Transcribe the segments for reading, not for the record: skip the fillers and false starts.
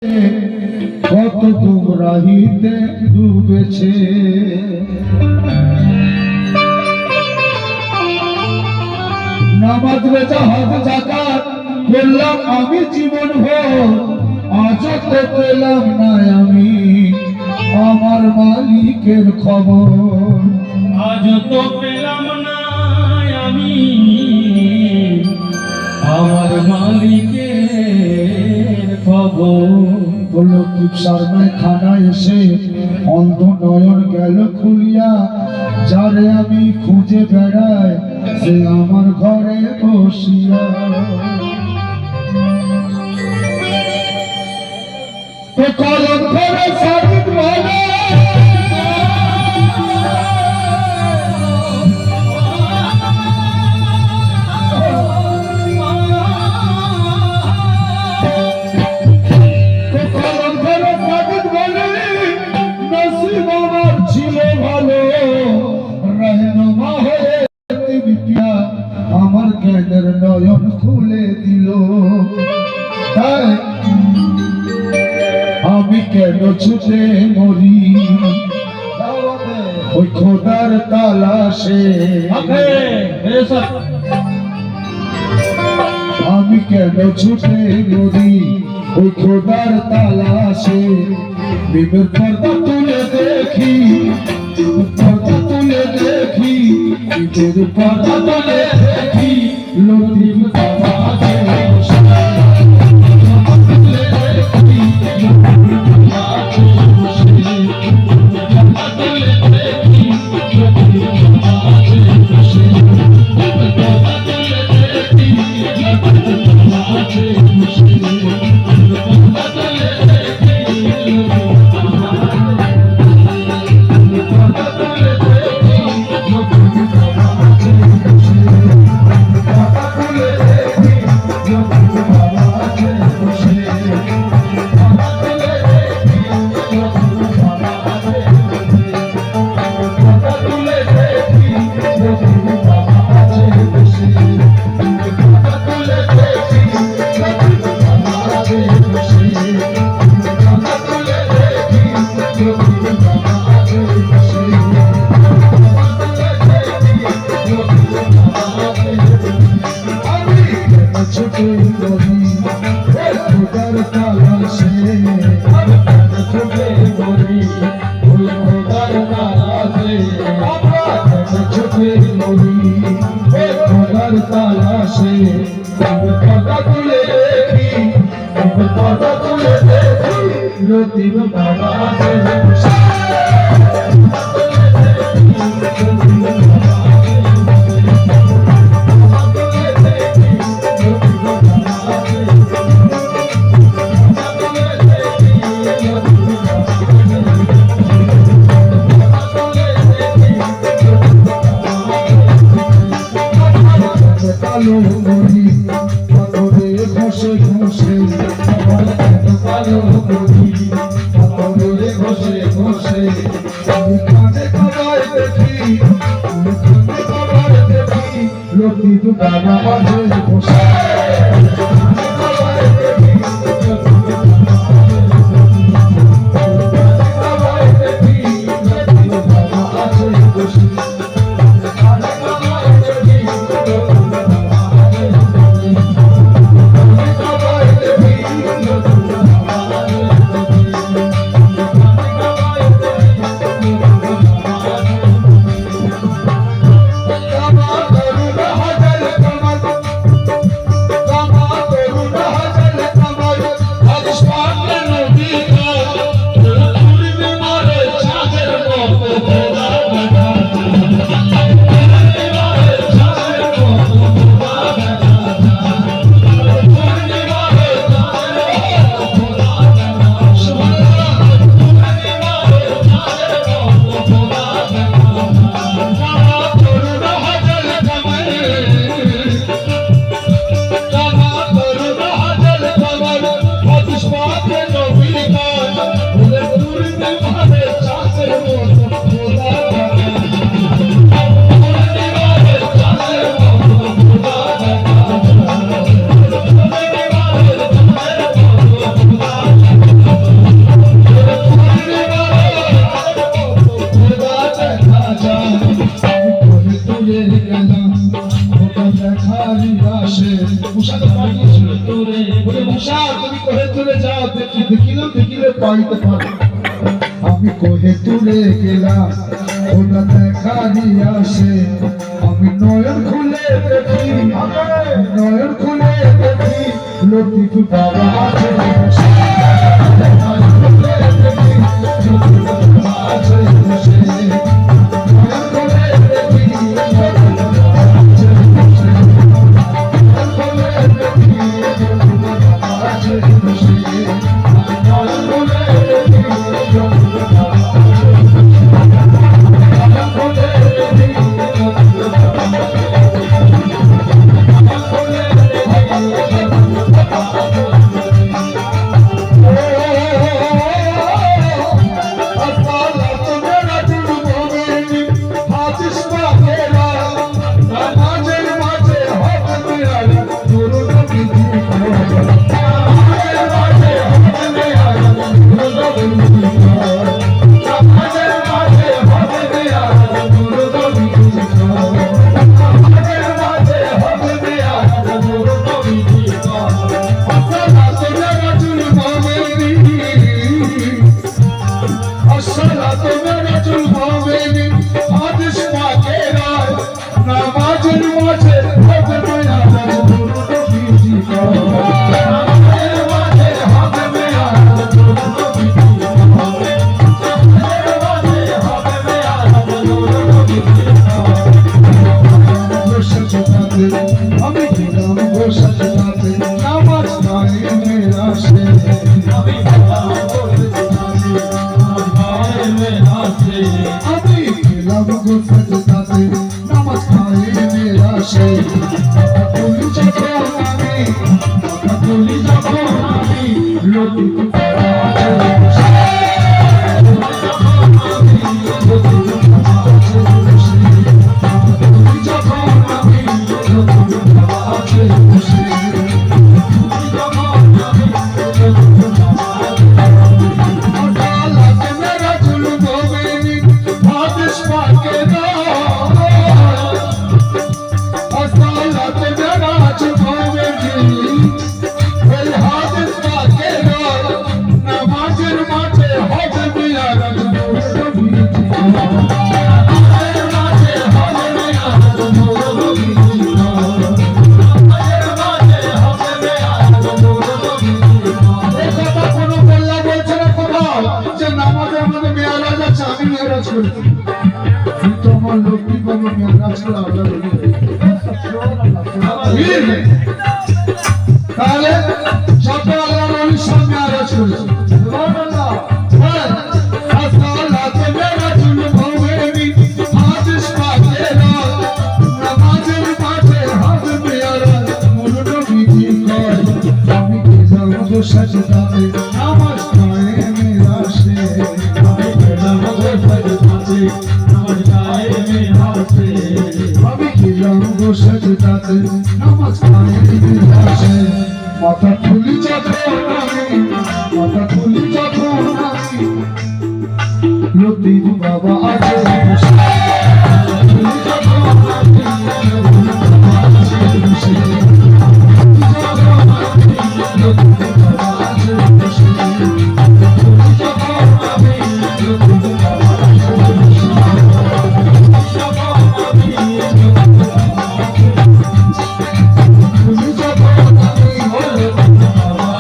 কত গুমরাহিতে ডুবেছে। নামাজ রোজা হজ যাকাত করলাম আমি জীবন ভর, আজ তো পেলাম না আমি আমার মালিকের খবর। আজ তো পেলাম না আমি আমার মালিকের খবর। লতিফ শর্মায় খানা এসে অন্ধ নয়ন গেল খুলিয়া, যারে আমি খুঁজে বেড়াই সে আমার ঘরে বসিয়া। তো কলম ধরে সাবিত বলে আমার জ্ঞানের নয়ন খুলে দিল। তাই আমি কেন ছুটে মরি ওই খোদার তালাশে। আমি কেন ছুটে মরি ওই খোদার তালাশে। বিবের পর্দা তুলে দেখি, পর্দা তুলে দেখি, বিবের পর্দা তুলে দেখি লতিফ বাবা আছে বসে। লতিফ বাবা আছে বসে। কালো মনি পাথরে ঘষে ঘষে, কালো মনি পাথরে ঘষে ঘষে, কানে খাবার দেখি, কানে খাবার দেখি লতিফ বাবা আছে বসে। দেখিলে পাইতে পারি আমি কোহে তুলে গেলাম ওটা দেখা দিয়ে আসে আমি নয়ন খুলে দেখি লতিফ বাবা আছে বসে। নয়ন খুলে দেখি লতিফ বাবা আছে বসে। নয়ন খুলে দেখি লতিফ বাবা আছে বসে। নয়ন খুলে দেখি লতিফ বাবা আছে বসে। নয়ন খুলে দেখি লতিফ বাবা আছে বসে। নয়ন খুলে দেখি লতিফ বাবা আছে তাহলে সব আল্লাহর ওলির সামনে আরজ করেছে সুবহানাল্লাহ। আসসালাতু বিরাজুল মুমিনি হাদিস পাকে নামাজের মাঝে হাত পেয়ারা মুরুদ বিধি কর আমি কি যাব সাজদাতে নামাজ কায়েমে আসে আমি কি যাব সাজদাতে নামাজ কায়েমে আসে আমি কি যাব সাজদাতে নামাজ কায়েমে আসে মাথা খুলি যখন আমি লতিফ বাবা আছে বসে। খুলি যখন আমি লতিফ বাবা আছে বসে। লতিফ বাবা আছে বসে। খুলি যখন আমি লতিফ বাবা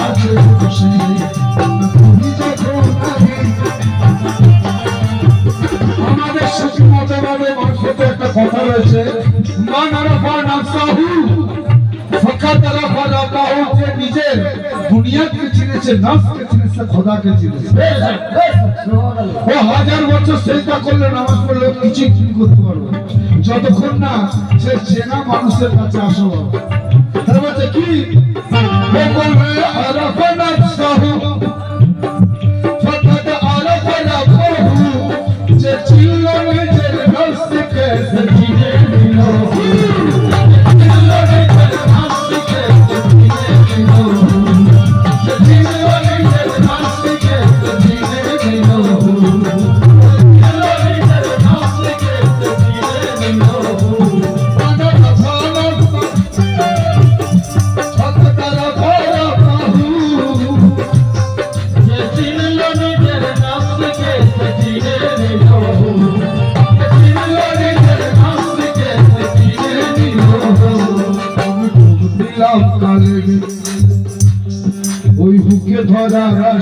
আছে বসে। খুলি যখন আমি আমাদের সুখী মতবাদে মারফতে একটা কথা রয়েছে মান আরাফা নাফসাহু ফাকাত আরাফা রাব্বাহু, যে নিজের দুনিয়াকে চিনেছে, নফসকে চিনেছে, খোদাকে চিনেছে। ও হাজার বছর সেজদা করলে, নামাজ পড়লে কিছুই করতে পারবে যতক্ষণ না সে চেনা মানুষের কাছে আসা হবে। তার বলছে কি আরাফা নাফসাহু ফাকাত আরাফা রাব্বাহু, যে চিনল নিজের নফসকে সে চিনে নিল।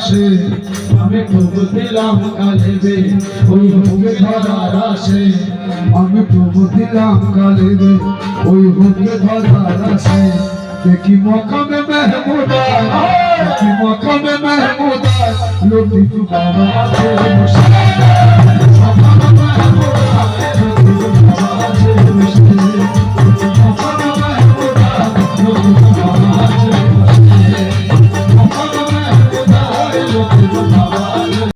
আসে আমি প্রভু দিলাম কালে রে ওই হুকে ধরার আসে আমি প্রভু দিলাম কালে রে ওই হুকে ধরার আসে দেখি মকামে মেহমুদা দেখি মকামে মেহমুদা লতিফ বাবা আছে বসে